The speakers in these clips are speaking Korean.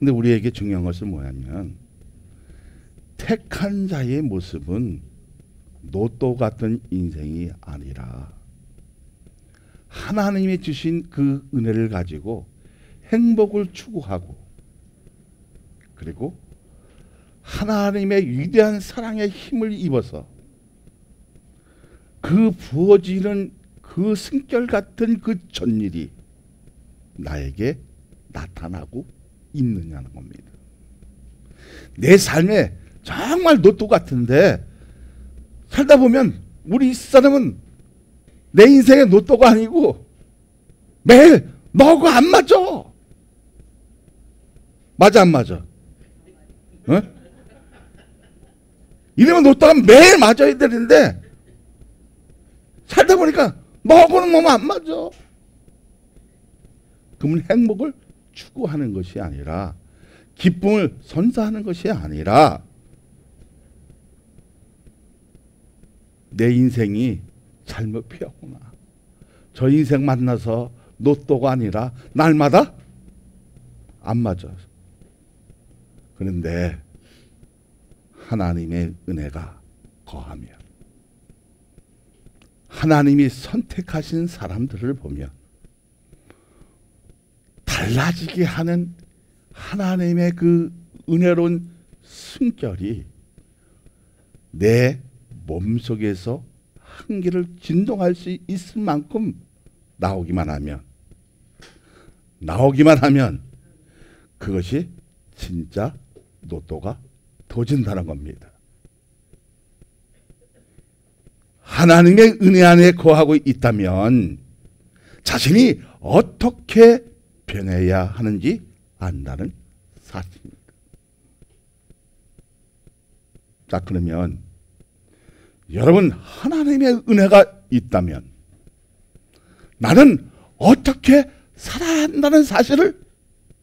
근데 우리에게 중요한 것은 뭐냐면 택한 자의 모습은 로또 같은 인생이 아니라 하나님이 주신 그 은혜를 가지고 행복을 추구하고 그리고 하나님의 위대한 사랑의 힘을 입어서 그 부어지는 그 숨결 같은 그 전일이 나에게 나타나고 있느냐는 겁니다. 내 삶에 정말 로또 같은데 살다 보면 우리 사람은 내 인생의 로또가 아니고 매일 너가 안 맞아. 맞아 안 맞아? 어? 이러면 로또가 매일 맞아야 되는데 살다 보니까 너하고는 너무 안 맞아. 그러면 행복을 추구하는 것이 아니라 기쁨을 선사하는 것이 아니라 내 인생이 잘못 피었구나. 저 인생 만나서 로또가 아니라 날마다 안 맞아. 그런데 하나님의 은혜가 거하며 하나님이 선택하신 사람들을 보면 달라지게 하는 하나님의 그 은혜로운 숨결이 내 몸속에서 한계를 진동할 수 있을 만큼 나오기만 하면 그것이 진짜 로또가 터진다는 겁니다. 하나님의 은혜 안에 거하고 있다면 자신이 어떻게 변해야 하는지 안다는 사실입니다. 자, 그러면 여러분 하나님의 은혜가 있다면 나는 어떻게 살아야 한다는 사실을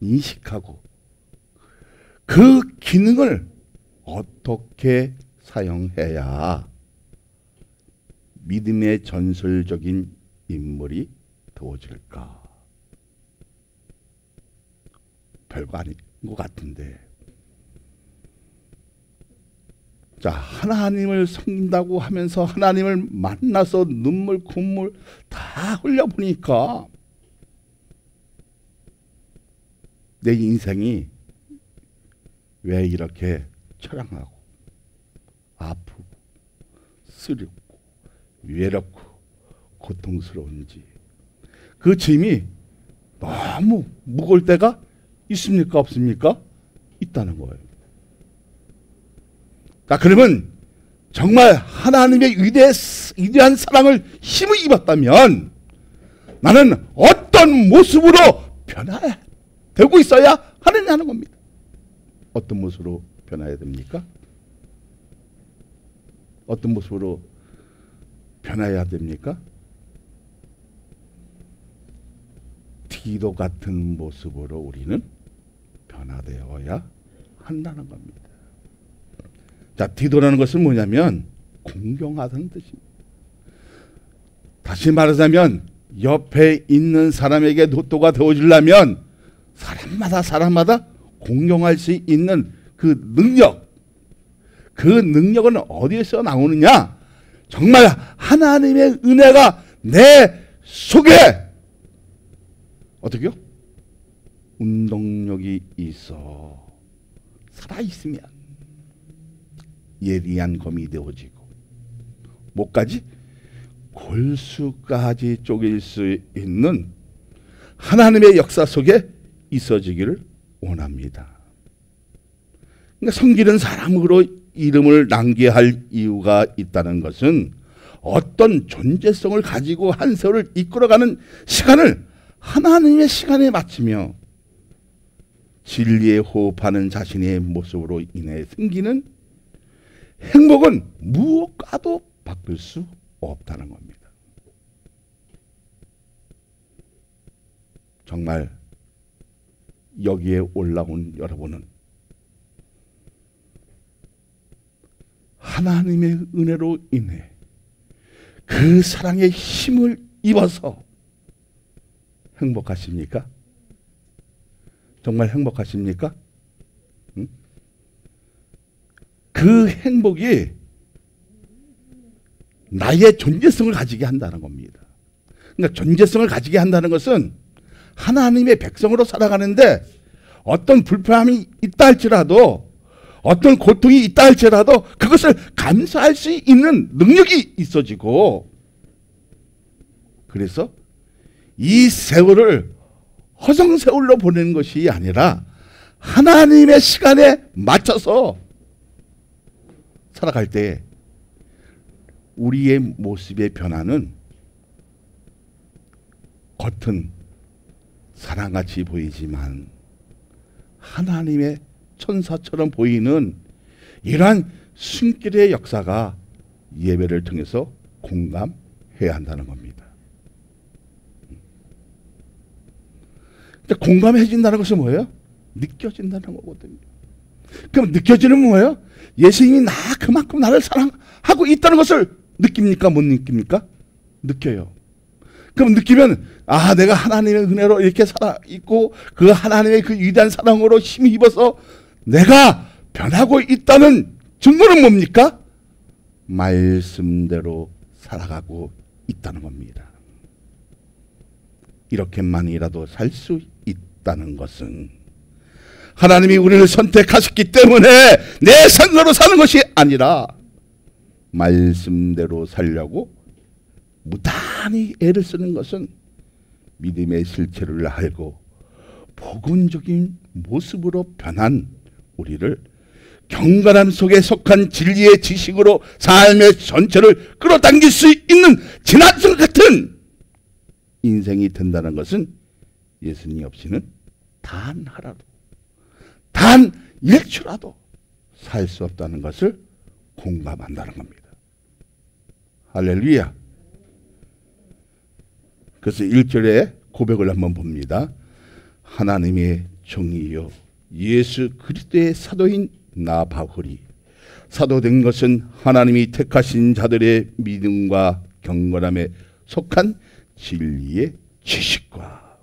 인식하고 그 기능을 어떻게 사용해야 믿음의 전설적인 인물이 되어질까? 별거 아닌 것 같은데. 자, 하나님을 섬긴다고 하면서 하나님을 만나서 눈물, 콧물 다 흘려보니까 내 인생이 왜 이렇게 처량하고 아프고 쓰렵고 외롭고 고통스러운지 그 짐이 너무 무거울 때가 있습니까? 없습니까? 있다는 거예요. 자, 그러면 정말 하나님의 위대한 사랑을 힘을 입었다면 나는 어떤 모습으로 변화되고 있어야 하느냐는 겁니다. 어떤 모습으로 변화해야 됩니까? 어떤 모습으로 변화해야 됩니까? 디도 같은 모습으로 우리는 변화되어야 한다는 겁니다. 자, 디도라는 것은 뭐냐면 공경하다는 뜻입니다. 다시 말하자면 옆에 있는 사람에게 로또가 되어주려면 사람마다 공경할 수 있는 그 능력, 그 능력은 어디에서 나오느냐? 정말 하나님의 은혜가 내 속에 어떻게요? 운동력이 있어 살아있으면 예리한 검이 되어지고 목까지 골수까지 쪼갤 수 있는 하나님의 역사 속에 있어지기를 원합니다. 그러니까 섬기는 사람으로 이름을 남겨야 할 이유가 있다는 것은 어떤 존재성을 가지고 한 세월을 이끌어가는 시간을 하나님의 시간에 맞추며 진리에 호흡하는 자신의 모습으로 인해 생기는 행복은 무엇과도 바꿀 수 없다는 겁니다. 정말 여기에 올라온 여러분은 하나님의 은혜로 인해 그 사랑의 힘을 입어서 행복하십니까? 정말 행복하십니까? 그 행복이 나의 존재성을 가지게 한다는 겁니다. 그러니까 존재성을 가지게 한다는 것은 하나님의 백성으로 살아가는데 어떤 불편함이 있다 할지라도, 어떤 고통이 있다 할지라도 그것을 감수할 수 있는 능력이 있어지고, 그래서 이 세월을 허송세월로 보내는 것이 아니라 하나님의 시간에 맞춰서 살아갈 때 우리의 모습의 변화는 겉은 사람같이 보이지만 하나님의 천사처럼 보이는 이러한 숨길의 역사가 예배를 통해서 공감해야 한다는 겁니다. 공감해진다는 것은 뭐예요? 느껴진다는 거거든요. 그럼 느껴지는 뭐예요? 예수님이 그만큼 나를 사랑하고 있다는 것을 느낍니까? 못 느낍니까? 느껴요. 그럼 느끼면 내가 하나님의 은혜로 이렇게 살아있고 그 하나님의 그 위대한 사랑으로 힘입어서 내가 변하고 있다는 증거는 뭡니까? 말씀대로 살아가고 있다는 겁니다. 이렇게만이라도 살 수 있다는 것은 하나님이 우리를 선택하셨기 때문에 내 생각으로 사는 것이 아니라 말씀대로 살려고 무단히 애를 쓰는 것은 믿음의 실체를 알고 복음적인 모습으로 변한 우리를 경건함 속에 속한 진리의 지식으로 삶의 전체를 끌어당길 수 있는 지나친 같은 인생이 된다는 것은 예수님 없이는 단 하나도, 단 1초라도 살 수 없다는 것을 공감한다는 겁니다. 할렐루야. 그래서 1절에 고백을 한번 봅니다. 하나님의 정의요 예수 그리스도의 사도인 나 바울이 사도된 것은 하나님이 택하신 자들의 믿음과 경건함에 속한 진리의 지식과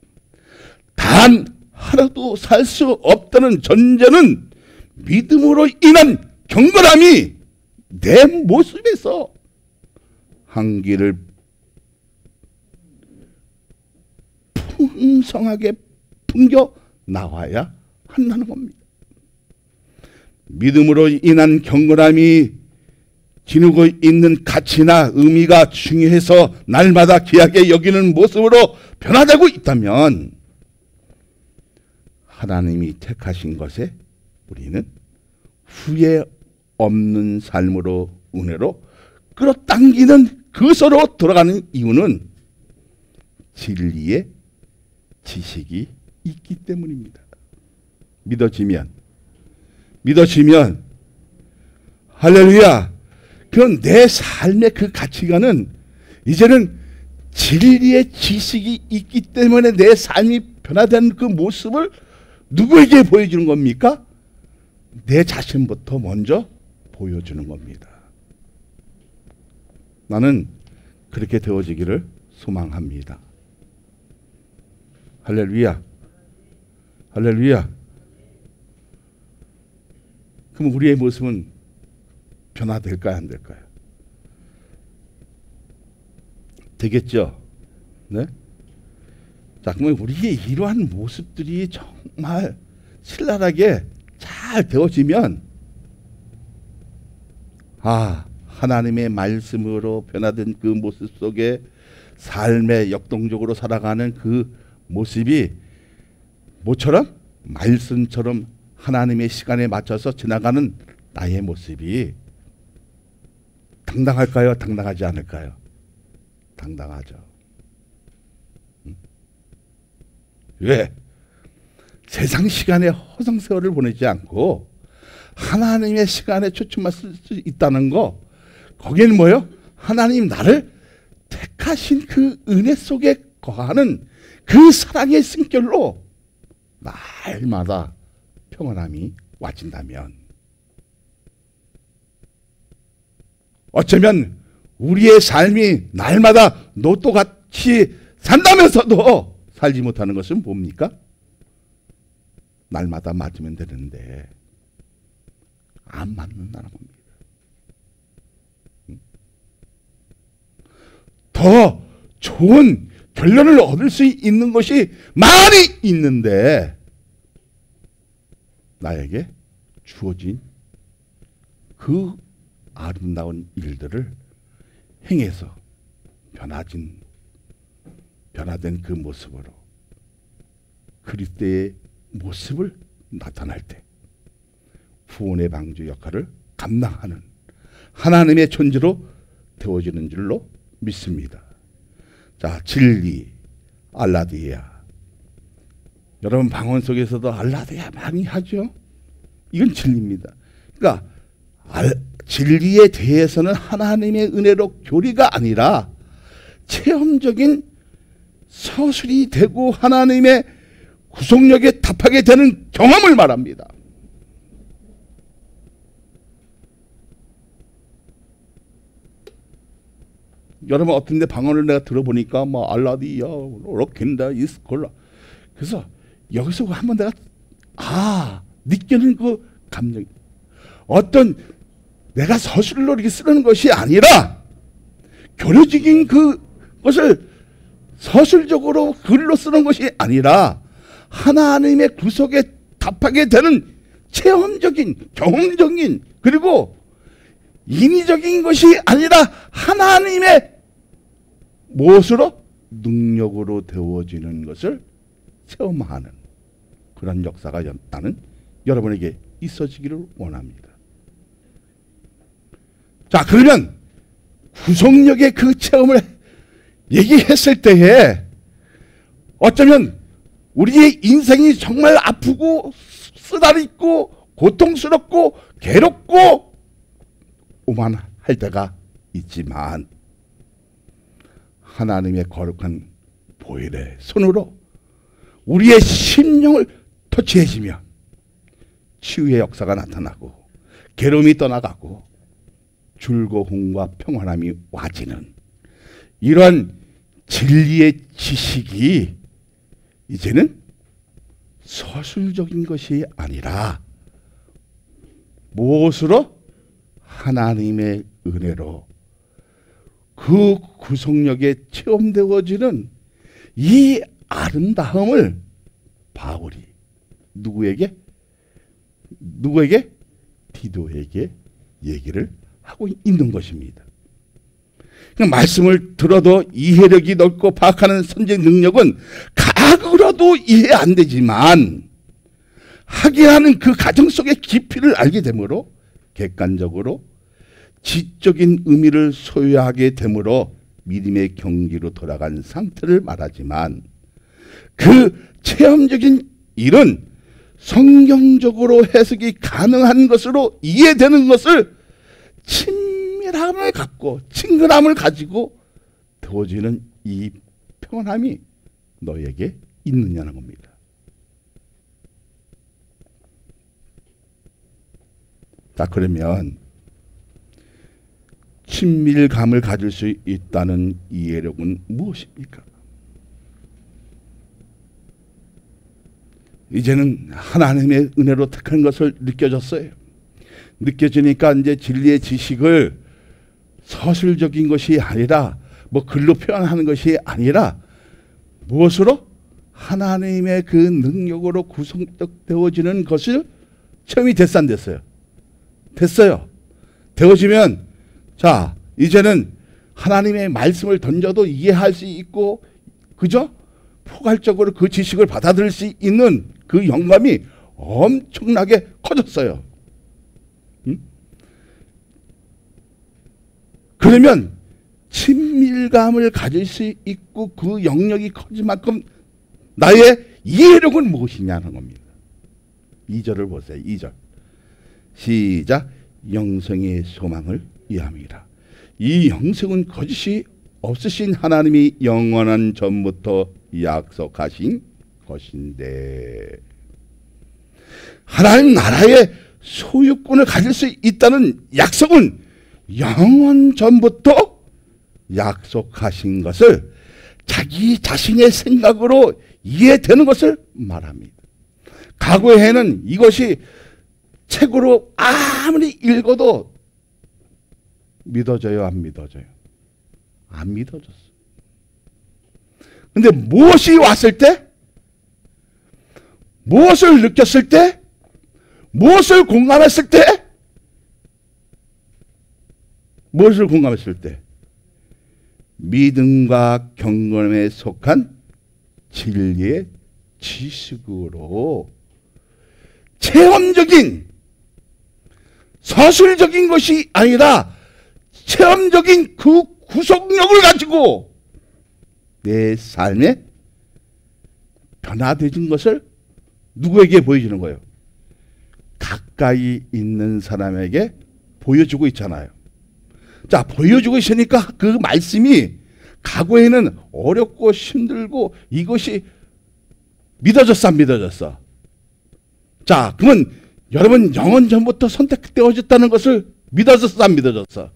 단 하나도 살 수 없다는 전제는 믿음으로 인한 경건함이 내 모습에서 한기를 풍성하게 풍겨 나와야 한다는 겁니다. 믿음으로 인한 경건함이 지니고 있는 가치나 의미가 중요해서 날마다 귀하게 여기는 모습으로 변화되고 있다면 하나님이 택하신 것에 우리는 후회 없는 삶으로 은혜로 끌어당기는 그것으로 돌아가는 이유는 진리의 지식이 있기 때문입니다. 믿어지면 할렐루야. 그럼 내 삶의 그 가치관은 이제는 진리의 지식이 있기 때문에 내 삶이 변화된 그 모습을 누구에게 보여주는 겁니까? 내 자신부터 먼저 보여주는 겁니다. 나는 그렇게 되어지기를 소망합니다. 할렐루야. 할렐루야. 그럼 우리의 모습은 변화될까요? 안 될까요? 되겠죠? 네? 자, 그러면 우리의 이러한 모습들이 정말 신랄하게 잘 되어지면 하나님의 말씀으로 변화된 그 모습 속에 삶의 역동적으로 살아가는 그 모습이 뭐처럼? 말씀처럼 하나님의 시간에 맞춰서 지나가는 나의 모습이 당당할까요? 당당하지 않을까요? 당당하죠. 왜? 세상 시간에 허송세월을 보내지 않고 하나님의 시간에 초점만 쓸 수 있다는 거, 거기에는 뭐예요? 하나님 나를 택하신 그 은혜 속에 거하는 그 사랑의 숨결로 날마다 평안함이 와진다면, 어쩌면 우리의 삶이 날마다 노또같이 산다면서도 살지 못하는 것은 뭡니까? 날마다 맞으면 되는데 안 맞는다는 겁니다. 더 좋은 결론을 얻을 수 있는 것이 많이 있는데 나에게 주어진 그 아름다운 일들을 행해서 변화된 그 모습으로 그리스도의 모습을 나타날 때 구원의 방주 역할을 감당하는 하나님의 존재로 되어지는 줄로 믿습니다. 자, 진리, 알라디아. 여러분 방언 속에서도 알라디아 많이 하죠. 이건 진리입니다. 그러니까 진리에 대해서는 하나님의 은혜로 교리가 아니라 체험적인 서술이 되고 하나님의 구속력에 답하게 되는 경험을 말합니다. 여러분 어떤 데 방언을 내가 들어보니까 뭐 알라디아, 로켄다, 이스콜라. 그래서 여기서 한번 내가 느끼는 그 감정이 어떤 내가 서술로 이렇게 쓰는 것이 아니라 교리적인 그것을 서술적으로 글로 쓰는 것이 아니라 하나님의 구속에 답하게 되는 체험적인 경험적인 그리고 인위적인 것이 아니라 하나님의 무엇으로? 능력으로 되어지는 것을 체험하는 그런 역사가 나는 여러분에게 있어지기를 원합니다. 자, 그러면 구속력의 그 체험을 얘기했을 때에 어쩌면 우리의 인생이 정말 아프고 쓰다릿고 고통스럽고 괴롭고 오만할 때가 있지만 하나님의 거룩한 보혈의 손으로 우리의 심령을 터치해지면 치유의 역사가 나타나고 괴로움이 떠나가고 즐거움과 평안함이 와지는 이런 진리의 지식이 이제는 서술적인 것이 아니라 무엇으로? 하나님의 은혜로 그 구속력에 체험되어지는 이 아름다움을 바울이 누구에게? 디도에게 얘기를 하고 있는 것입니다. 그러니까 말씀을 들어도 이해력이 넓고 파악하는 선지 능력은 가학으로도 이해 안 되지만 하게 하는 그 가정 속의 깊이를 알게 되므로 객관적으로 지적인 의미를 소유하게 되므로 믿음의 경지로 돌아간 상태를 말하지만 그 체험적인 일은 성경적으로 해석이 가능한 것으로 이해되는 것을 친밀함을 갖고 친근함을 가지고 되어지는 이 평안함이 너에게 있느냐는 겁니다. 자, 그러면 친밀감을 가질 수 있다는 이해력은 무엇입니까? 이제는 하나님의 은혜로 택한 것을 느껴졌어요. 느껴지니까 이제 진리의 지식을 서술적인 것이 아니라 뭐 글로 표현하는 것이 아니라 무엇으로? 하나님의 그 능력으로 구성되어지는 것을 체험이 됐어 안 됐어요? 됐어요. 되어지면 자 이제는 하나님의 말씀을 던져도 이해할 수 있고 그죠? 포괄적으로 그 지식을 받아들일 수 있는 그 영감이 엄청나게 커졌어요. 그러면 친밀감을 가질 수 있고 그 영역이 커진 만큼 나의 이해력은 무엇이냐는 겁니다. 2절을 보세요. 2절 시작. 영생의 소망을 위함이라. 이 영생은 거짓이 없으신 하나님이 영원한 전부터 약속하신 것인데 하나님 나라의 소유권을 가질 수 있다는 약속은 영원 전부터 약속하신 것을 자기 자신의 생각으로 이해되는 것을 말합니다. 과거에는 이것이 책으로 아무리 읽어도 믿어져요, 안 믿어져요? 안 믿어졌어. 근데 무엇이 왔을 때, 무엇을 느꼈을 때, 무엇을 공감했을 때, 무엇을 공감했을 때, 믿음과 경건에 속한 진리의 지식으로 체험적인, 서술적인 것이 아니라 체험적인 그 구속력을 가지고 내 삶에 변화되는 것을 누구에게 보여주는 거예요? 가까이 있는 사람에게 보여주고 있잖아요. 자, 보여주고 있으니까 그 말씀이 과거에는 어렵고 힘들고 이것이 믿어졌어, 안 믿어졌어? 자, 그러면 여러분 영원 전부터 선택되어졌다는 것을 믿어졌어, 안 믿어졌어?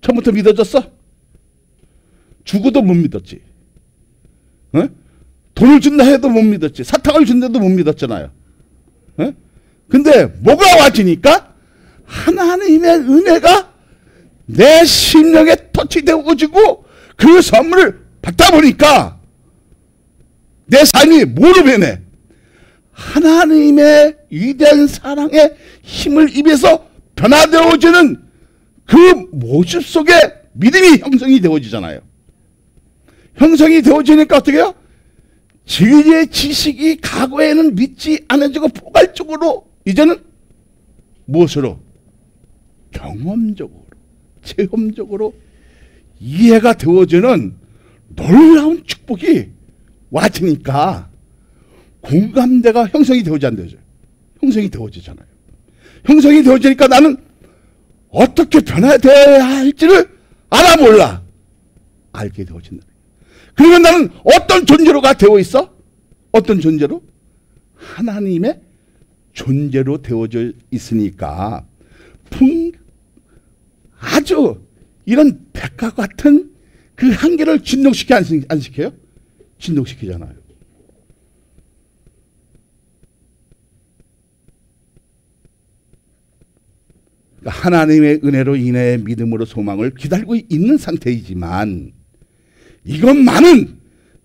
처음부터 믿어졌어? 죽어도 못 믿었지. 어? 돈을 준다 해도 못 믿었지. 사탕을 준다도 못 믿었잖아요. 어? 근데 뭐가 와지니까 하나님의 은혜가 내 심령에 터치되어지고 그 선물을 받다 보니까 내 삶이 뭐로 변해? 하나님의 위대한 사랑의 힘을 입에서 변화되어지는 그 모습 속에 믿음이 형성이 되어지잖아요. 형성이 되어지니까 어떻게 해요? 진리의 지식이 과거에는 믿지 않아지고 포괄적으로 이제는 무엇으로? 경험적으로, 체험적으로 이해가 되어지는 놀라운 축복이 와지니까 공감대가 형성이 되어지 안 되죠? 형성이 되어지잖아요. 형성이 되어지니까 나는 어떻게 변화되어야 할지를 알아 몰라. 알게 되어진다. 그러면 나는 어떤 존재로가 되어 있어? 어떤 존재로? 하나님의 존재로 되어져 있으니까 아주 이런 백과 같은 그 한계를 진동시켜 안 시켜요? 진동시키잖아요. 그러니까 하나님의 은혜로 인해 믿음으로 소망을 기다리고 있는 상태이지만 이것만은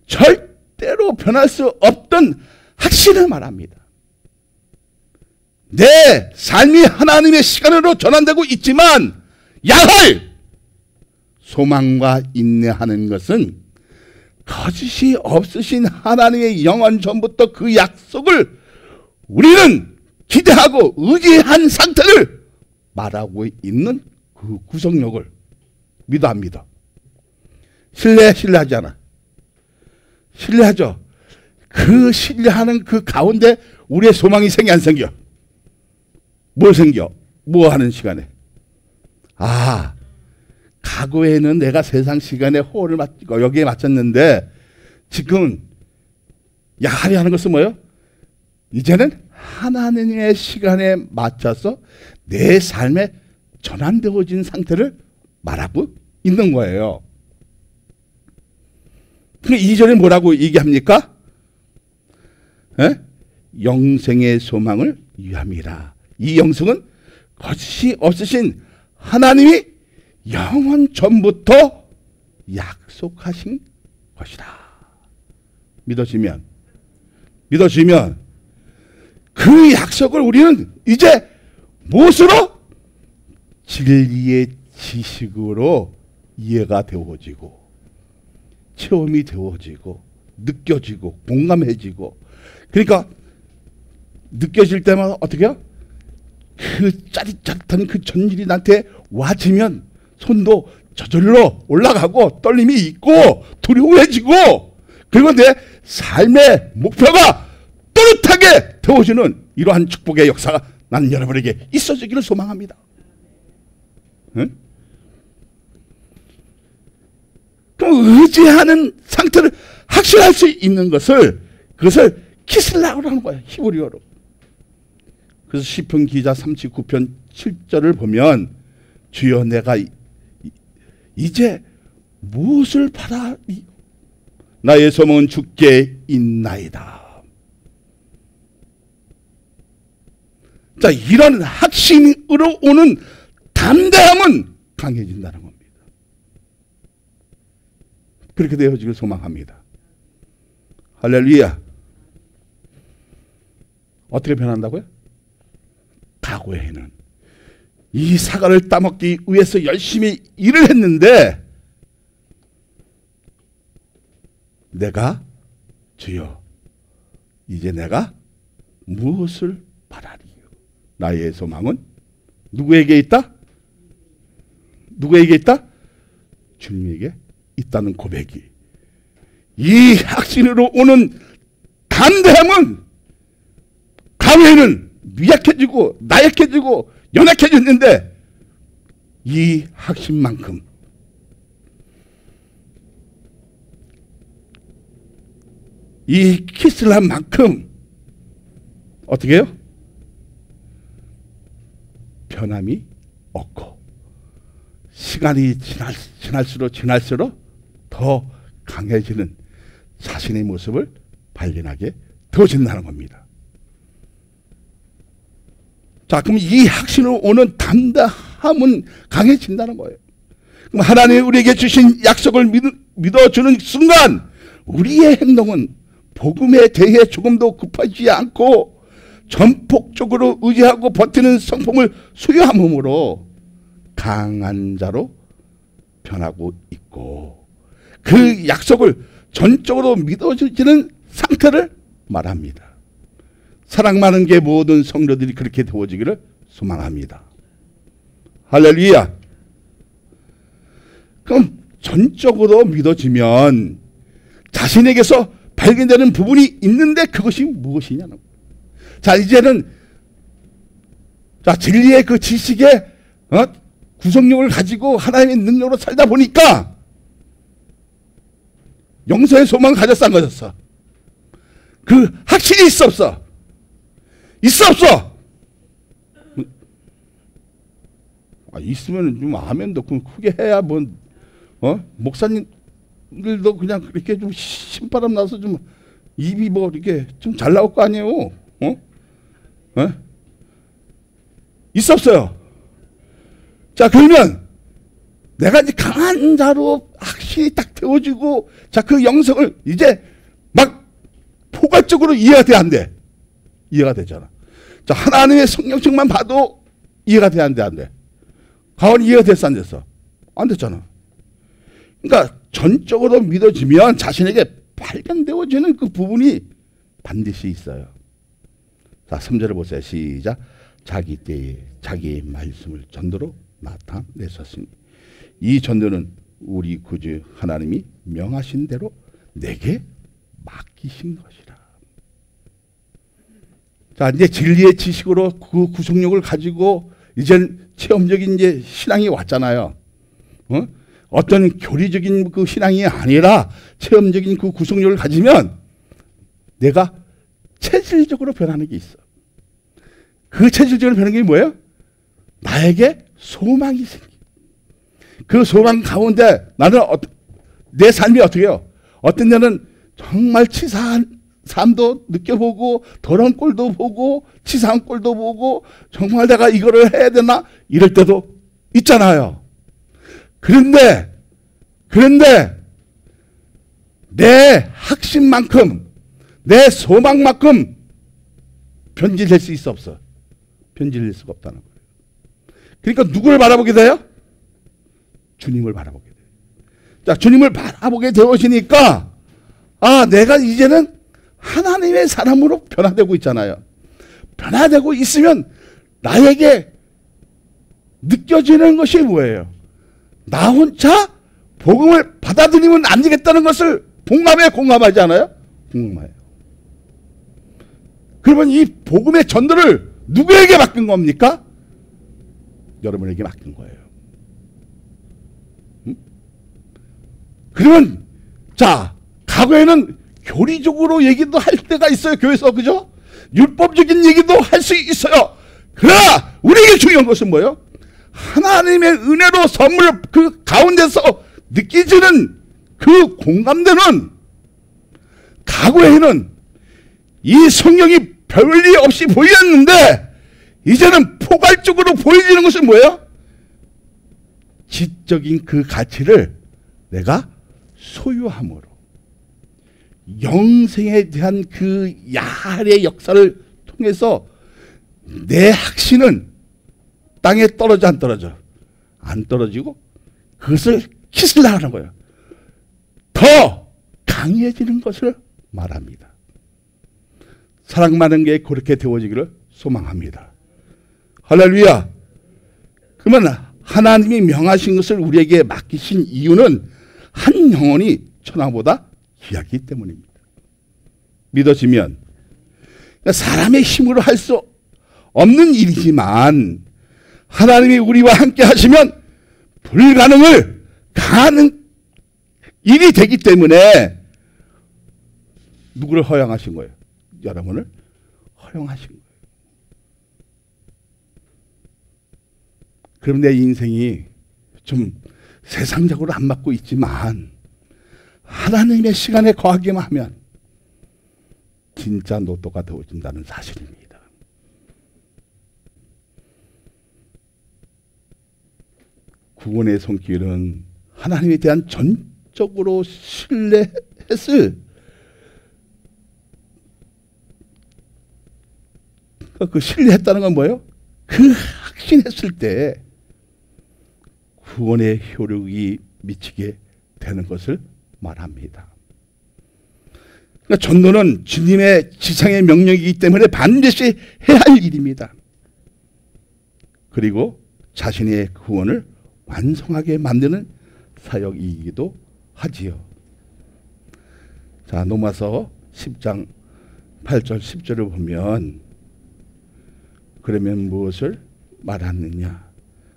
절대로 변할 수 없던 확신을 말합니다. 내 삶이 하나님의 시간으로 전환되고 있지만 야할 소망과 인내하는 것은 거짓이 없으신 하나님의 영원 전부터 그 약속을 우리는 기대하고 의지한 상태를 말하고 있는 그 구속력을 믿어 안 믿어? 신뢰하지 않아? 신뢰하죠. 그 신뢰하는 그 가운데 우리의 소망이 생겨 안 생겨? 뭘 생겨? 뭐 하는 시간에? 아, 과거에는 내가 세상 시간에 호흡을 맞고 여기에 맞췄는데 지금 야하리 하는 것은 뭐예요? 이제는 하나님의 시간에 맞춰서 내 삶에 전환되어진 상태를 말하고 있는 거예요. 근데 이전에 뭐라고 얘기합니까? 에? 영생의 소망을 위함이라. 이 영생은 거짓이 없으신 하나님이 영원 전부터 약속하신 것이다. 믿어지면 그 약속을 우리는 이제 무엇으로? 진리의 지식으로 이해가 되어지고 체험이 되어지고 느껴지고 공감해지고, 그러니까 느껴질 때마다 어떻게 해요? 그 짜릿짜릿한 그 전율이 나한테 와지면 손도 저절로 올라가고 떨림이 있고 두려워해지고, 그리고 내 삶의 목표가 또렷하게 되어지는 이러한 축복의 역사가 나는 여러분에게 있어지기를 소망합니다. 응? 그럼 의지하는 상태를 확신할 수 있는 그것을 키슬라고 하는 거예요. 히브리어로. 그래서 시편 기자 39편 7절을 보면 주여 내가 이제 무엇을 바라 나의 소망은 주께 있나이다. 자, 이런 확신으로 오는 담대함은 강해진다는 겁니다. 그렇게 되어지길 소망합니다. 할렐루야. 어떻게 변한다고요? 과거에는 이 사과를 따먹기 위해서 열심히 일을 했는데 내가 주여 이제 내가 무엇을 바라리요? 나의 소망은 누구에게 있다? 누구에게 있다? 주님에게 있다는 고백이, 이 확신으로 오는 담대함은 과거에는 미약해지고 나약해지고 연약해졌는데 이 확신만큼 이 키스를 한 만큼 어떻게 해요? 변함이 없고 시간이 지날수록 더 강해지는 자신의 모습을 발견하게 되어진다는 겁니다. 자, 그럼 이 확신으로 오는 담대함은 강해진다는 거예요. 그럼 하나님이 우리에게 주신 약속을 믿어주는 순간 우리의 행동은 복음에 대해 조금도 급하지 않고 전폭적으로 의지하고 버티는 성품을 소유함으로 강한 자로 변하고 있고, 그 약속을 전적으로 믿어지는 상태를 말합니다. 사랑 많은 게 모든 성도들이 그렇게 되어지기를 소망합니다. 할렐루야. 그럼 전적으로 믿어지면 자신에게서 발견되는 부분이 있는데 그것이 무엇이냐는 거예요. 자, 이제는 자, 진리의 그 지식의 구성력을 가지고 하나님의 능력으로 살다 보니까 영생의 소망을 가졌어, 안 가졌어? 그 확신이 있어, 없어? 있어, 없어? 있으면 좀 아멘도 크게 해야 목사님들도 그냥 이렇게 좀 신바람 나서 좀 입이 이렇게 좀 잘 나올 거 아니에요? 있어, 없어요? 자, 그러면 내가 이제 강한 자로 확실히 딱 되어지고, 자, 그 영성을 이제 막 포괄적으로 이해가 돼, 안 돼? 이해가 되잖아. 자, 하나님의 성령책만 봐도 이해가 돼, 안 돼, 안 돼? 가온이 이해가 됐어, 안 됐어? 안 됐잖아. 그러니까 전적으로 믿어지면 자신에게 발견되어지는 그 부분이 반드시 있어요. 자, 3절을 보세요. 시작. 자기 때에 자기의 말씀을 전도로 나타내셨으니 이 전도는 우리 구주 하나님이 명하신 대로 내게 맡기신 것이라. 자, 이제 진리의 지식으로 그 구속력을 가지고 이젠 체험적인 이제 신앙이 왔잖아요. 어떤 교리적인 그 신앙이 아니라 체험적인 그 구속력을 가지면 내가 체질적으로 변하는 게 있어. 그 체질적으로 변하는 게 뭐예요? 나에게 소망이 생겨. 그 소망 가운데 나는 내 삶이 어떻게 해요? 어떤 데는 정말 치사한 삶도 느껴보고 더러운 꼴도 보고 치사한 꼴도 보고 정말 내가 이거를 해야 되나 이럴 때도 있잖아요. 그런데 내 확신만큼 내 소망만큼 변질될 수 있어, 없어? 변질될 수가 없다는 거예요. 그러니까 누구를 바라보게 돼요? 주님을 바라보게 돼요. 자, 주님을 바라보게 되어지니까 내가 이제는 하나님의 사람으로 변화되고 있잖아요. 변화되고 있으면 나에게 느껴지는 것이 뭐예요? 나 혼자 복음을 받아들이면 안 되겠다는 것을 공감하지 않아요? 공감해요. 그러면 이 복음의 전도를 누구에게 맡긴 겁니까? 여러분에게 맡긴 거예요. 그러면 자, 과거에는 교리적으로 얘기도 할 때가 있어요. 교회에서, 그죠? 율법적인 얘기도 할 수 있어요. 그러나 우리에게 중요한 것은 뭐예요? 하나님의 은혜로 선물 그 가운데서 느껴지는 그 공감되는, 과거에는 이 성경이 별리 없이 보였는데 이제는 포괄적으로 보여지는 것은 뭐예요? 지적인 그 가치를 내가 소유함으로 영생에 대한 그 야할의 역사를 통해서 내 확신은 땅에 떨어져 안 떨어져? 안 떨어지고 그것을 키슬라 하는 거예요. 더 강해지는 것을 말합니다. 사랑 많은 게 그렇게 되어지기를 소망합니다. 할렐루야. 그러면 하나님이 명하신 것을 우리에게 맡기신 이유는 한 영혼이 천하보다 귀하기 때문입니다. 믿어지면 사람의 힘으로 할 수 없는 일이지만 하나님이 우리와 함께 하시면 불가능을 가능 일이 되기 때문에 누구를 허용하신 거예요? 여러분을 허용하신 거예요. 그럼 내 인생이 좀 세상적으로 안 맞고 있지만 하나님의 시간에 거하기만 하면 진짜 로또가 되어진다는 사실입니다. 구원의 손길은 하나님에 대한 전적으로 신뢰했을 그 신뢰했다는 건 뭐예요? 그 확신했을 때 구원의 효력이 미치게 되는 것을 말합니다. 그러니까 전도는 주님의 지상의 명령이기 때문에 반드시 해야 할 일입니다. 그리고 자신의 구원을 완성하게 만드는 사역이기도 하지요. 자, 로마서 10장 8절 10절을 보면 그러면 무엇을 말하느냐?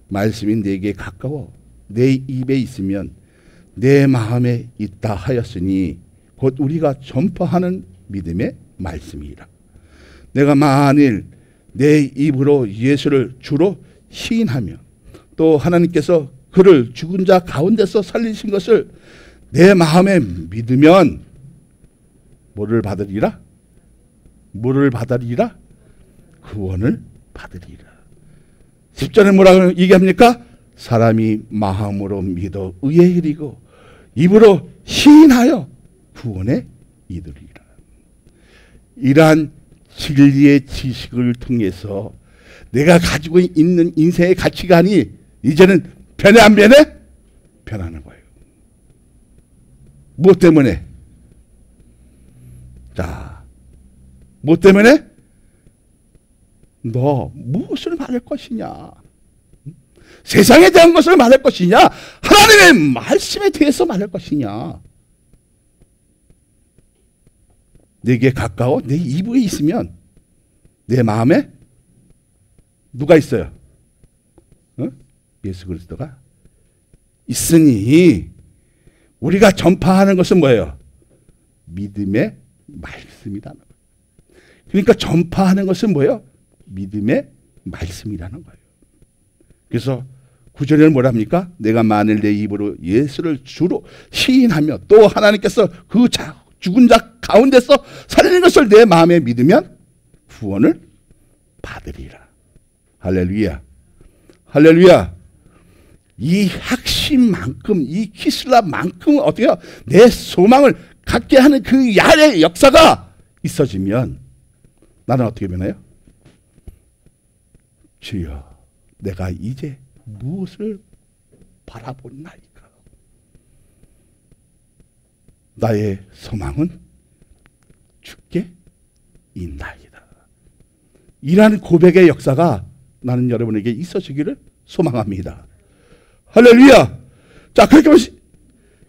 말씀이 내게 가까워 내 입에 있으면 내 마음에 있다 하였으니 곧 우리가 전파하는 믿음의 말씀이라. 내가 만일 내 입으로 예수를 주로 시인하며 또 하나님께서 그를 죽은 자 가운데서 살리신 것을 내 마음에 믿으면 뭐를 받으리라? 뭐를 받으리라? 구원을 받으리라. 10절에 뭐라고 얘기합니까? 사람이 마음으로 믿어 의에 이르고 입으로 시인하여 구원에 이르리라. 이러한 진리의 지식을 통해서 내가 가지고 있는 인생의 가치관이 이제는 변해 안 변해? 변하는 거예요. 무엇 때문에? 자, 무엇 때문에? 너 무엇을 말할 것이냐? 세상에 대한 것을 말할 것이냐? 하나님의 말씀에 대해서 말할 것이냐? 내게 가까워 내 입에 있으면 내 마음에 누가 있어요? 예수 그리스도가 있으니 우리가 전파하는 것은 뭐예요? 믿음의 말씀이라는 거예요. 그러니까 전파하는 것은 뭐예요? 믿음의 말씀이라는 거예요. 그래서 9절에는 뭐랍니까? 내가 만일 내 입으로 예수를 주로 시인하며 또 하나님께서 그 죽은 자 가운데서 살리는 것을 내 마음에 믿으면 구원을 받으리라. 할렐루야. 할렐루야. 이 확신만큼, 이 키슬라만큼 어떻게 해요? 내 소망을 갖게 하는 그 야의 역사가 있어지면 나는 어떻게 변해요? 주여, 내가 이제 무엇을 바라보나이까? 나의 소망은 주께 있나이다. 이러한 고백의 역사가 나는 여러분에게 있어지기를 소망합니다. 할렐루야. 자,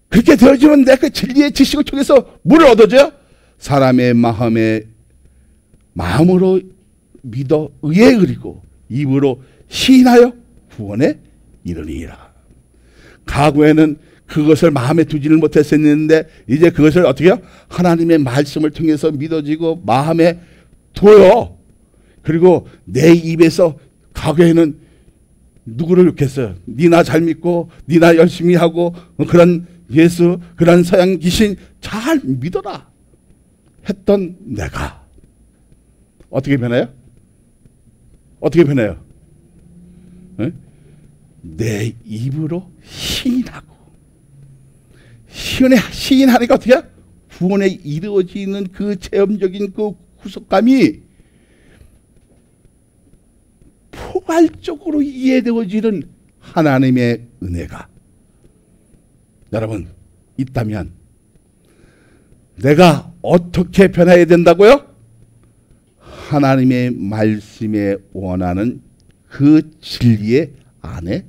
그렇게 되어지면 내가 그 진리의 지식을 통해서 뭐를 얻어줘요? 사람의 마음으로 믿어 의에 이르고 입으로 시인하여 구원에 이르니라. 과거에는 그것을 마음에 두지를 못했었는데 이제 그것을 어떻게 해요? 하나님의 말씀을 통해서 믿어지고 마음에 둬요. 그리고 내 입에서 과거에는 누구를 욕했어요? 니나 잘 믿고 니나 열심히 하고 그런 예수 그런 서양 귀신 잘 믿어라 했던 내가 어떻게 변해요? 어떻게 변해요? 에? 내 입으로 시인하고 시인하니까 어떻게 해요? 구원에 이루어지는 그 체험적인 그 구속감이 포괄적으로 이해되어지는 하나님의 은혜가 여러분 있다면 내가 어떻게 변해야 된다고요? 하나님의 말씀에 원하는 그 진리의 안에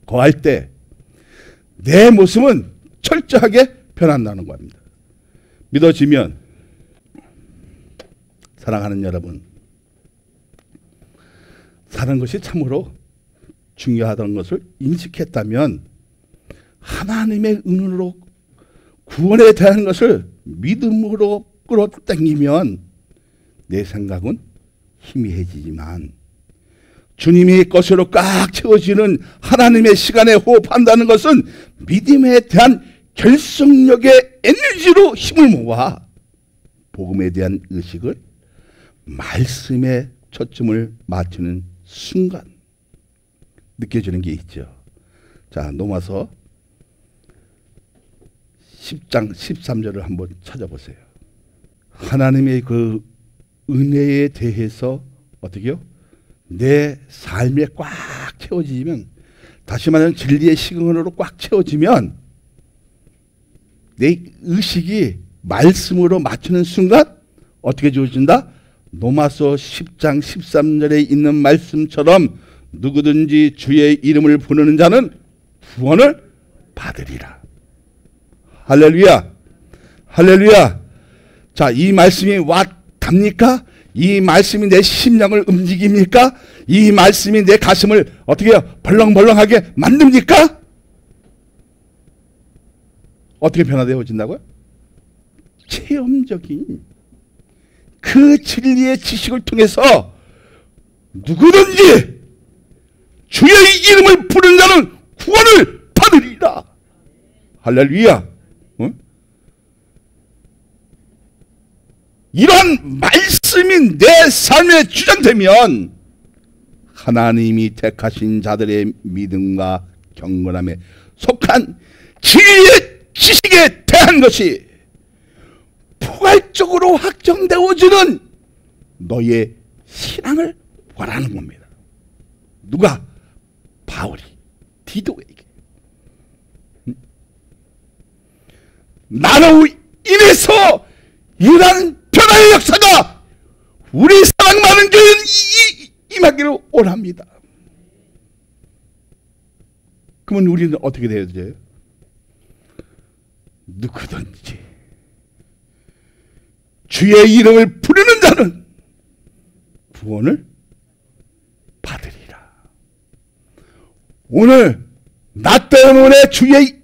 거할 때 내 모습은 철저하게 변한다는 겁니다. 믿어지면 사랑하는 여러분, 사는 것이 참으로 중요하다는 것을 인식했다면 하나님의 은혜로 구원에 대한 것을 믿음으로 끌어당기면 내 생각은 희미해지지만 주님이 것으로 꽉 채워지는 하나님의 시간에 호흡한다는 것은 믿음에 대한 결속력의 에너지로 힘을 모아 복음에 대한 의식을 말씀에 초점을 맞추는 순간 느껴지는 게 있죠. 자, 로마서 10장 13절을 한번 찾아보세요. 하나님의 그 은혜에 대해서 어떻게요? 내 삶에 꽉 채워지면, 다시 말하면 진리의 시간으로 꽉 채워지면 내 의식이 말씀으로 맞추는 순간 어떻게 주어진다? 로마서 10장 13절에 있는 말씀처럼 누구든지 주의 이름을 부르는 자는 구원을 받으리라. 할렐루야. 할렐루야. 자, 이 말씀이 갑니까? 이 말씀이 내 심령을 움직입니까? 이 말씀이 내 가슴을 어떻게 해요? 벌렁벌렁하게 만듭니까? 어떻게 변화되어진다고요? 체험적인 그 진리의 지식을 통해서 누구든지 주의 이름을 부르는 자는 구원을 받으리라. 할렐루야. 어? 이러한 말씀이 내 삶에 주장되면 하나님이 택하신 자들의 믿음과 경건함에 속한 진리의 지식에 대한 것이 포괄적으로 확정되어지는 너의 신앙을 원하는 겁니다. 누가? 바울이 디도에게. 나로 인해서 이러한 변화의 역사가 우리 사랑 많은 교회는 임하기를 원합니다. 그러면 우리는 어떻게 돼야 돼요? 누구든지 주의 이름을 부르는 자는 구원을 받으리라. 오늘 나 때문에 주의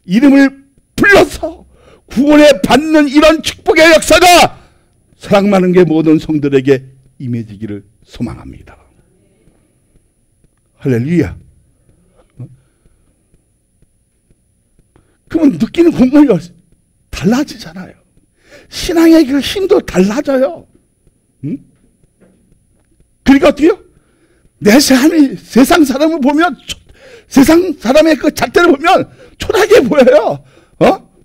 이름을 불러서 구원에 받는 이런 축복의 역사가 사랑 많은 게 모든 성들에게 임해지기를 소망합니다. 할렐루야. 그러면 느끼는 공간이 달라지잖아요. 신앙의 그 힘도 달라져요. 응? 그러니까 어떻게요? 내 삶이 세상 사람을 보면 세상 사람의 그 잣대를 보면 초라하게 보여요.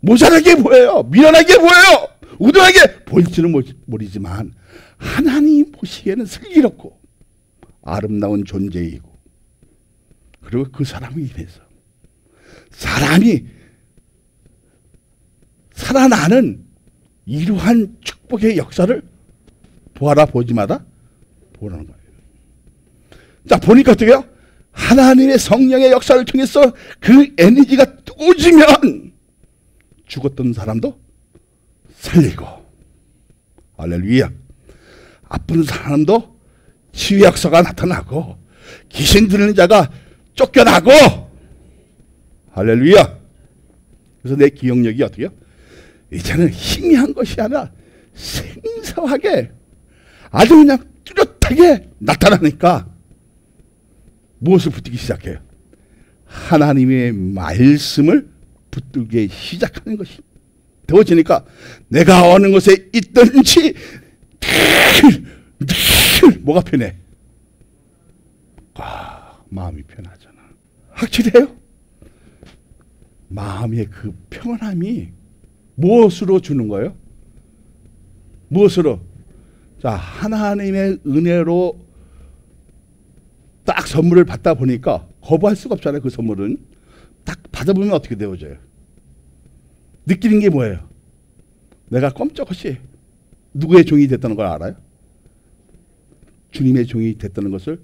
모자라게 보여요. 미련하게 보여요. 우둔하게 보일지는 모르지만 하나님 보시기에는 슬기롭고 아름다운 존재이고, 그리고 그 사람을 인해서 사람이 살아나는 이러한 축복의 역사를 보아라 보지마다 보라는 거예요. 자, 보니까 어떻게 해요? 하나님의 성령의 역사를 통해서 그 에너지가 뜨거워지면 죽었던 사람도 살리고, 할렐루야. 아픈 사람도 치유 역사가 나타나고, 귀신 들리는 자가 쫓겨나고, 할렐루야. 그래서 내 기억력이 어떻게 해요? 이제는 희미한 것이 아니라 생생하게 아주 그냥 뚜렷하게 나타나니까 무엇을 붙들기 시작해요? 하나님의 말씀을 붙들기 시작하는 것이 되어지니까 내가 어느 곳에 있든지 늘 늘 뭐가 편해? 마음이 편하잖아. 확실해요? 마음의 그 평안함이 무엇으로 주는 거예요? 무엇으로? 자, 하나님의 은혜로 딱 선물을 받다 보니까 거부할 수가 없잖아요. 그 선물은 딱 받아보면 어떻게 되어져요? 느끼는 게 뭐예요? 내가 꼼짝없이 누구의 종이 됐다는 걸 알아요? 주님의 종이 됐다는 것을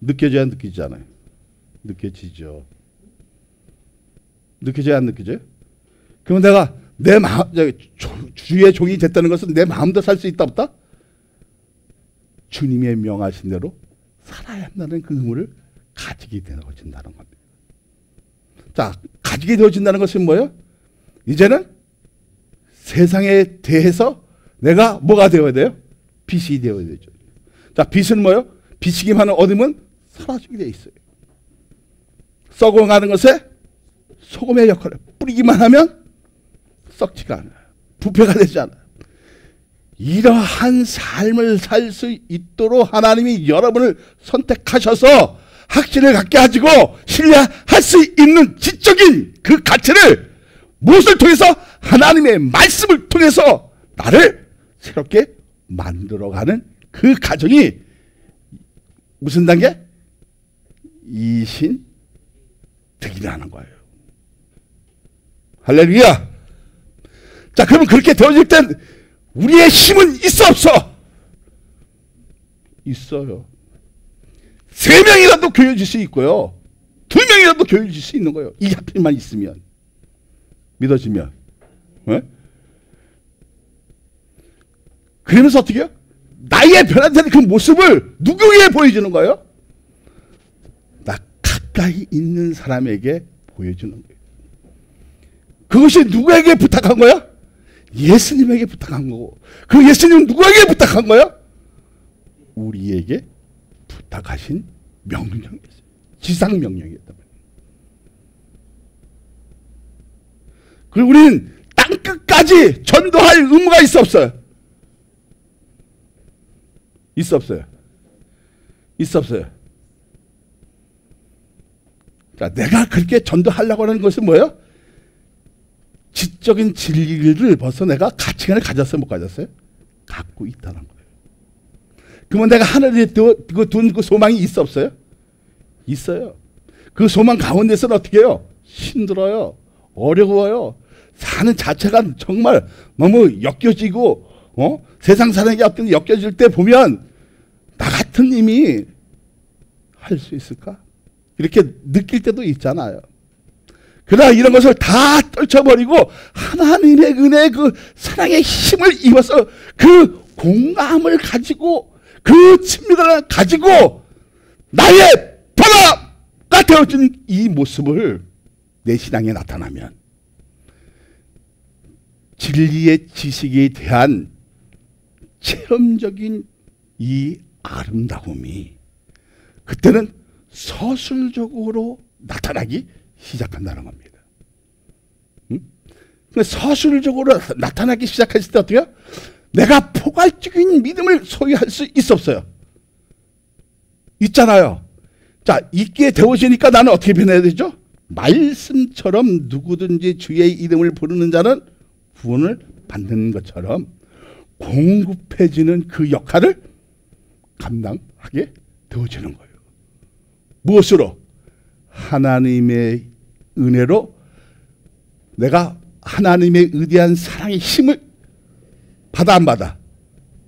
느껴져야 느끼지 않아요? 느껴지죠. 느껴져야 안 느껴져요? 그러면 내가 내 마음, 주의 종이 됐다는 것은 내 마음대로 살 수 있다 없다? 주님의 명하신 대로 살아야 한다는 그 의무를 가지게 되어진다는 겁니다. 자, 가지게 되어진다는 것은 뭐예요? 이제는 세상에 대해서 내가 뭐가 되어야 돼요? 빛이 되어야 되죠. 자, 빛은 뭐예요? 비치기만 얻으면 사라지게 돼 있어요. 썩어가는 것에 소금의 역할을 뿌리기만 하면 썩지가 않아요. 부패가 되지 않아요. 이러한 삶을 살 수 있도록 하나님이 여러분을 선택하셔서 확신을 갖게 하시고 신뢰할 수 있는 지적인 그 가치를 무엇을 통해서? 하나님의 말씀을 통해서 나를 새롭게 만들어가는 그 과정이 무슨 단계? 이신 득이라는 거예요. 할렐루야. 자, 그러면 그렇게 되어질 땐 우리의 힘은 있어 없어? 있어요. 3명이라도 교회질 수 있고요. 2명이라도 교회질 수 있는 거예요. 이 하필만 있으면. 믿어지면. 네? 그러면서 어떻게 해요? 나의 변화된 그 모습을 누구에게 보여주는 거예요? 나 가까이 있는 사람에게 보여주는 거예요. 그것이 누구에게 부탁한 거야? 예수님에게 부탁한 거고. 그 예수님은 누구에게 부탁한 거야? 우리에게 부탁하신 명령이었어요. 지상 명령이었단 말이에요. 그리고 우리는 땅끝까지 전도할 의무가 있어 없어요? 있어 없어요? 있어 없어요? 자, 내가 그렇게 전도하려고 하는 것은 뭐예요? 지적인 진리를 벌써 내가 가치관을 가졌어요? 못 가졌어요? 갖고 있다는 거예요. 그러면 내가 하늘에 둔 그 소망이 있어 없어요? 있어요. 그 소망 가운데서는 어떻게 해요? 힘들어요. 어려워요. 사는 자체가 정말 너무 엮여지고 세상 사는 게 어떤 엮여질 때 보면 나 같은 님이 할 수 있을까? 이렇게 느낄 때도 있잖아요. 그러나 이런 것을 다 떨쳐버리고 하나님의 은혜 그 사랑의 힘을 입어서 그 공감을 가지고 그 친밀감을 가지고 나의 변화가 되어진 이 모습을 내 신앙에 나타나면 진리의 지식에 대한 체험적인 이 아름다움이 그때는 서술적으로 나타나기 시작한다는 겁니다. 서술적으로 나타나기 시작했을 때 어떻게 해요? 내가 포괄적인 믿음을 소유할 수 있어 없어요? 있잖아요. 자, 있게 되어지니까 나는 어떻게 변해야 되죠? 말씀처럼 누구든지 주의 이름을 부르는 자는 구원을 받는 것처럼 공급해지는 그 역할을 감당하게 되어지는 거예요. 무엇으로? 하나님의 은혜로 내가 하나님의 의대한 사랑의 힘을 받아 안 받아?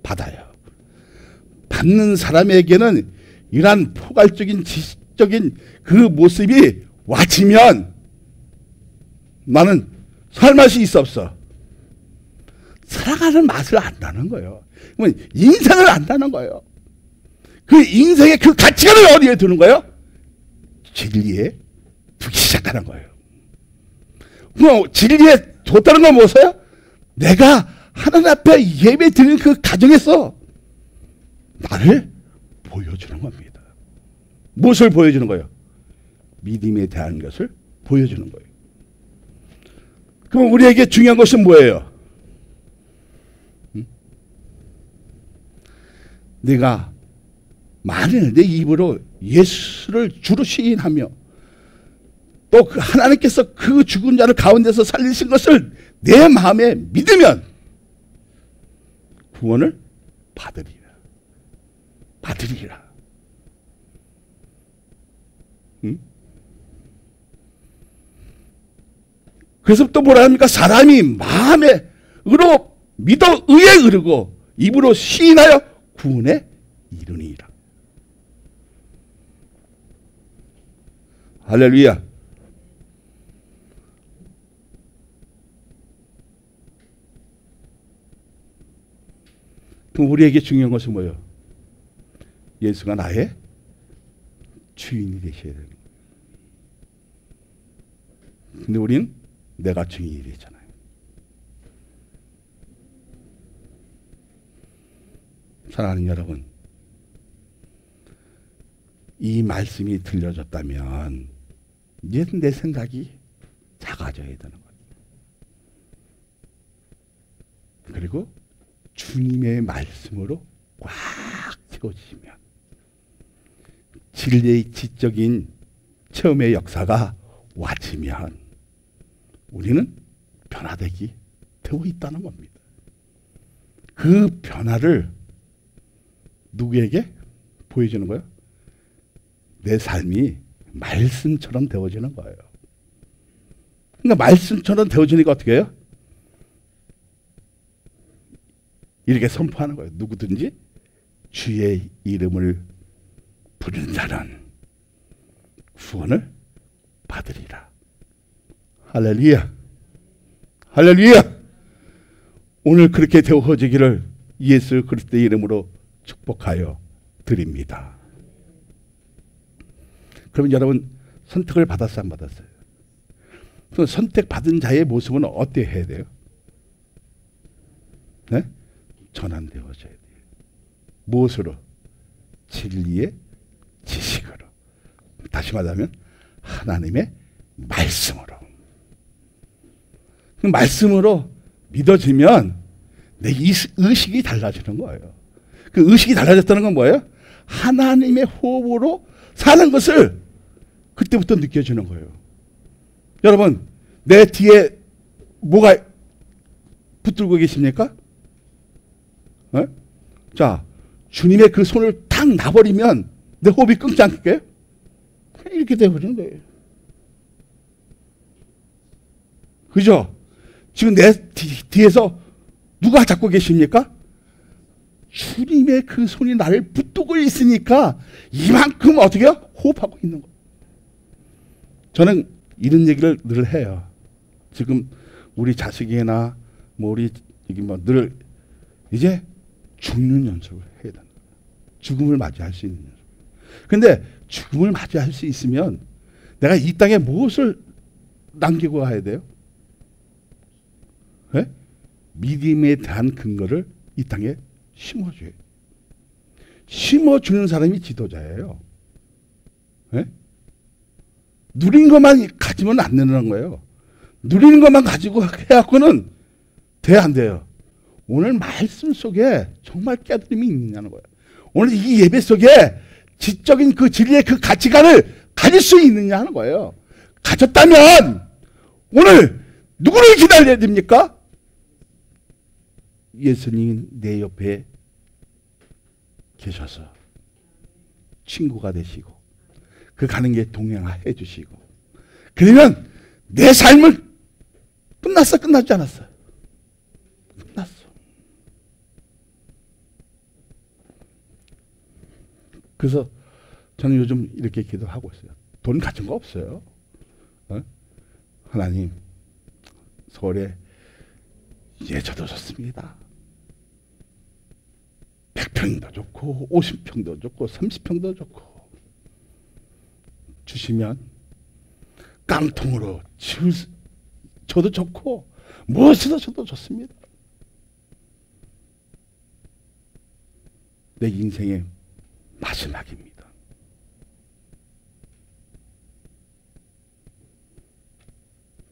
받아요. 받는 사람에게는 이러한 포괄적인 지식적인 그 모습이 와지면 나는 살 맛이 있어 없어? 살아가는 맛을 안다는 거예요. 인생을 안다는 거예요. 그 인생의 그 가치관을 어디에 두는 거예요? 진리에 두기 시작하는 거예요. 진리에 뒀다는 건 무엇이에요? 내가 하나님 앞에 예배 드리는 그 가정에서 나를 보여주는 겁니다. 무엇을 보여주는 거예요? 믿음에 대한 것을 보여주는 거예요. 그럼 우리에게 중요한 것은 뭐예요? 네가 만일 내 입으로 예수를 주로 시인하며 또 그 하나님께서 그 죽은 자를 가운데서 살리신 것을 내 마음에 믿으면 구원을 받으리라. 받으리라. 응? 그래서 또 뭐라 합니까? 사람이 마음에 으로 믿어 의에 이르고 입으로 시인하여 구원에 이르니라. 할렐루야. 그럼 우리에게 중요한 것은 뭐예요? 예수가 나의 주인이 되셔야 되는 거예요. 근데 우리는 내가 주인이 되잖아요. 사랑하는 여러분, 이 말씀이 들려졌다면 이제 내 생각이 작아져야 되는 거예요. 그리고 주님의 말씀으로 꽉 채워지시면 진리의 지적인 체험의 역사가 와지면 우리는 변화되기 되어 있다는 겁니다. 그 변화를 누구에게 보여주는 거예요? 내 삶이 말씀처럼 되어지는 거예요. 그러니까 말씀처럼 되어지니까 어떻게 해요? 이렇게 선포하는 거예요. 누구든지 주의 이름을 부르는 자는 구원을 받으리라. 할렐루야. 할렐루야. 오늘 그렇게 되어지기를 예수 그리스도의 이름으로 축복하여 드립니다. 그러면 여러분 선택을 받았어요? 안 받았어요? 그 선택받은 자의 모습은 어떻게 해야 돼요? 네? 전환되어져야 돼요. 무엇으로? 진리의 지식으로. 다시 말하면 하나님의 말씀으로. 그 말씀으로 믿어지면 내 의식이 달라지는 거예요. 그 의식이 달라졌다는 건 뭐예요? 하나님의 호흡으로 사는 것을 그때부터 느껴지는 거예요. 여러분, 내 뒤에 뭐가 붙들고 계십니까? 네? 자, 주님의 그 손을 탁 놔버리면 내 호흡이 끊지 않을게요? 이렇게 돼버리는 거예요. 그죠? 지금 내 뒤에서 누가 잡고 계십니까? 주님의 그 손이 나를 붙들고 있으니까 이만큼 어떻게 해요? 호흡하고 있는 거예요. 저는 이런 얘기를 늘 해요. 지금 우리 자식이나 뭐 우리 늘 이제 죽는 연습을 해야 된다. 죽음을 맞이할 수 있는 연습. 근데 죽음을 맞이할 수 있으면 내가 이 땅에 무엇을 남기고 가야 돼요? 네? 믿음에 대한 근거를 이 땅에 심어줘요. 심어주는 사람이 지도자예요. 네? 누린 것만 가지면 안 되는 거예요. 누리는 것만 가지고 해갖고는 돼, 안 돼요. 오늘 말씀 속에 정말 깨달음이 있느냐는 거예요. 오늘 이 예배 속에 지적인 그 진리의 그 가치관을 가질 수 있느냐 하는 거예요. 가졌다면 오늘 누구를 기다려야 됩니까? 예수님이 내 옆에 계셔서 친구가 되시고 그 가는 게 동행해 주시고 그러면 내 삶은 끝났어? 끝나지 않았어? 끝났어. 그래서 저는 요즘 이렇게 기도하고 있어요. 돈 가진 거 없어요. 하나님, 서울에 예저도 좋습니다. 100평도 좋고 50평도 좋고 30평도 좋고 주시면 깡통으로 저도 좋고 무엇이든 저도 좋습니다. 내 인생의 마지막입니다.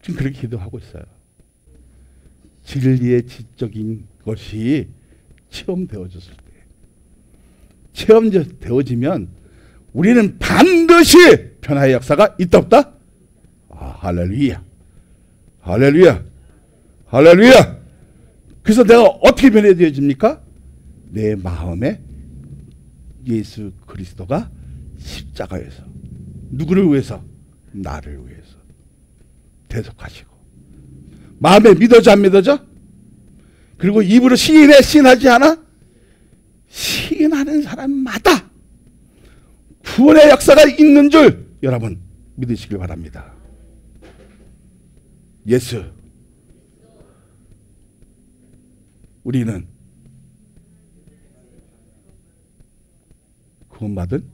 지금 그렇게 기도하고 있어요. 진리의 지적인 것이 체험되어졌을 때, 체험되어지면 우리는 반드시 변화의 역사가 있다 없다? 할렐루야. 할렐루야. 할렐루야. 그래서 내가 어떻게 변해져집니까? 내 마음에 예수 그리스도가 십자가에서 누구를 위해서? 나를 위해서 대속하시고 마음에 믿어져 안 믿어져? 그리고 입으로 시인해 시인하지 않아? 시인하는 사람마다 구원의 역사가 있는 줄 여러분 믿으시길 바랍니다. 예수 우리는 구원받은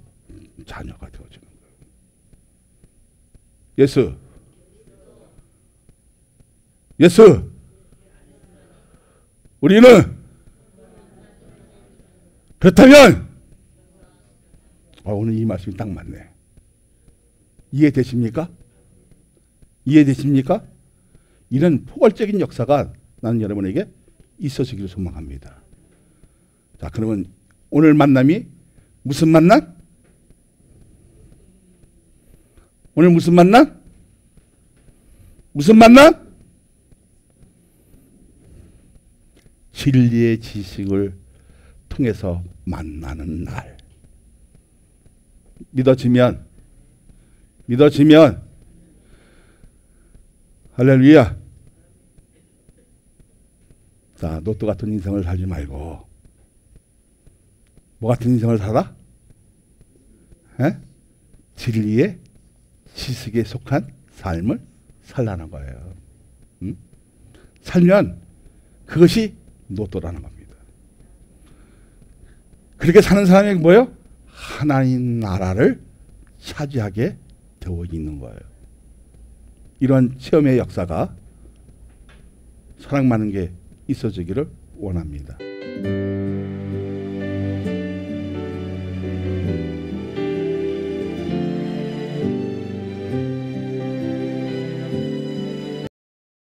자녀가 되어지는 거예요. 예수 예수 우리는 그렇다면 오늘 이 말씀이 딱 맞네. 이해되십니까? 이해되십니까? 이런 포괄적인 역사가 나는 여러분에게 있어지기를 소망합니다. 자, 그러면 오늘 만남이 무슨 만남? 오늘 무슨 만남? 무슨 만남? 진리의 지식을 통해서 만나는 날. 믿어지면 할렐루야. 자, 로또 같은 인생을 살지 말고 뭐 같은 인생을 살아? 에? 진리의 지식에 속한 삶을 살라는 거예요. 응? 살면 그것이 로또라는 겁니다. 그렇게 사는 사람이 뭐예요? 하나님 나라를 차지하게 되어 있는 거예요. 이런 체험의 역사가 사랑 많은 게 있어지기를 원합니다.